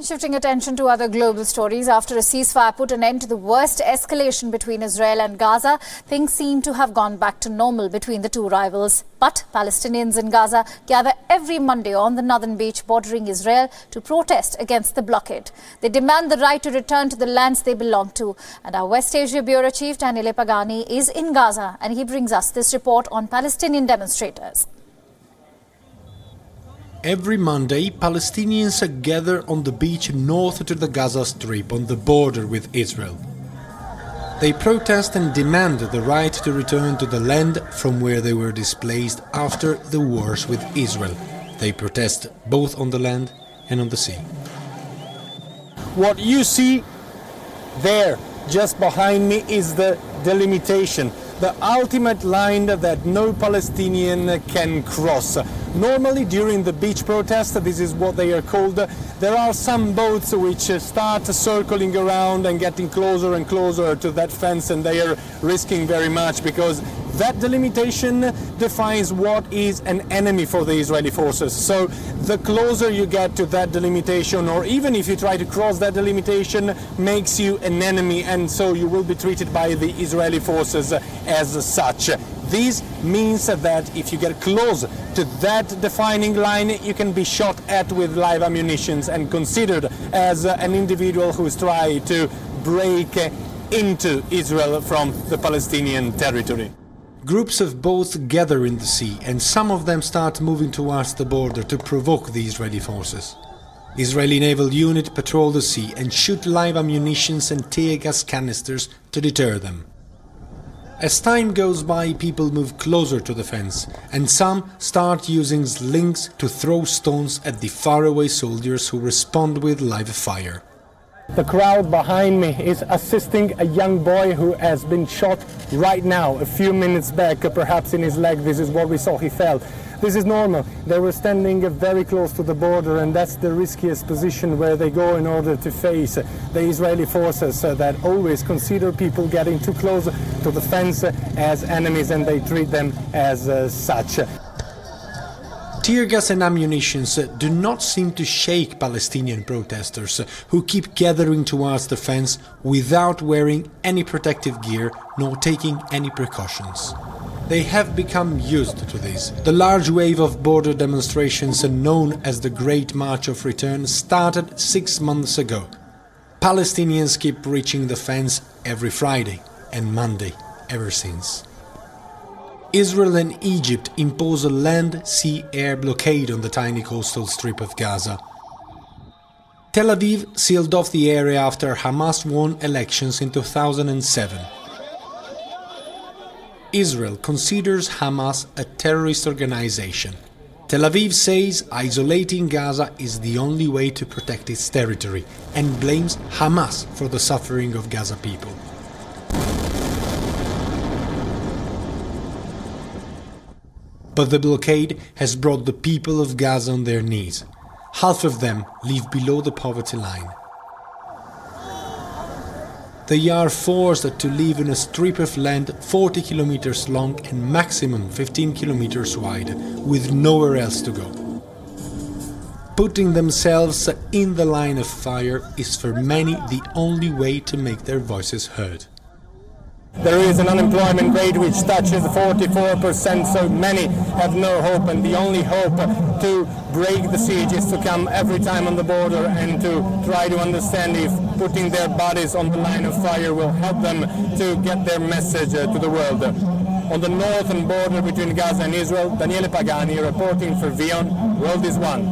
Shifting attention to other global stories, after a ceasefire put an end to the worst escalation between Israel and Gaza, things seem to have gone back to normal between the two rivals. But Palestinians in Gaza gather every Monday on the northern beach bordering Israel to protest against the blockade. They demand the right to return to the lands they belong to. And our West Asia Bureau Chief Daniele Pagani is in Gaza, and he brings us this report on Palestinian demonstrators. Every Monday, Palestinians gather on the beach north to the Gaza Strip on the border with Israel. They protest and demand the right to return to the land from where they were displaced after the wars with Israel. They protest both on the land and on the sea. What you see there, just behind me, is the delimitation, the ultimate line that no Palestinian can cross. Normally during the beach protest, this is what they are called, there are some boats which start circling around and getting closer and closer to that fence, and they are risking very much because that delimitation defines what is an enemy for the Israeli forces. So the closer you get to that delimitation, or even if you try to cross that delimitation, makes you an enemy, and so you will be treated by the Israeli forces as such. This means that if you get close to that defining line, you can be shot at with live ammunition and considered as an individual who is trying to break into Israel from the Palestinian territory. Groups of boats gather in the sea, and some of them start moving towards the border to provoke the Israeli forces. Israeli naval unit patrol the sea and shoot live ammunition and tear gas canisters to deter them. As time goes by, people move closer to the fence, and some start using slings to throw stones at the faraway soldiers who respond with live fire. The crowd behind me is assisting a young boy who has been shot right now, a few minutes back, perhaps in his leg. This is what we saw, he fell. This is normal. They were standing very close to the border, and that's the riskiest position where they go in order to face the Israeli forces that always consider people getting too close to the fence as enemies, and they treat them as such. Tear gas and ammunition do not seem to shake Palestinian protesters, who keep gathering towards the fence without wearing any protective gear nor taking any precautions. They have become used to this. The large wave of border demonstrations known as the Great March of Return started 6 months ago. Palestinians keep reaching the fence every Friday and Monday ever since. Israel and Egypt impose a land, sea, air blockade on the tiny coastal strip of Gaza. Tel Aviv sealed off the area after Hamas won elections in 2007. Israel considers Hamas a terrorist organization. Tel Aviv says isolating Gaza is the only way to protect its territory and blames Hamas for the suffering of Gaza people. But the blockade has brought the people of Gaza on their knees. Half of them live below the poverty line. They are forced to live in a strip of land 40 kilometers long and maximum 15 kilometers wide, with nowhere else to go. Putting themselves in the line of fire is for many the only way to make their voices heard. There is an unemployment rate which touches 44%, so many have no hope, and the only hope to break the siege is to come every time on the border and to try to understand if putting their bodies on the line of fire will help them to get their message to the world. On the northern border between Gaza and Israel, Daniele Pagani reporting for Wion. World is One.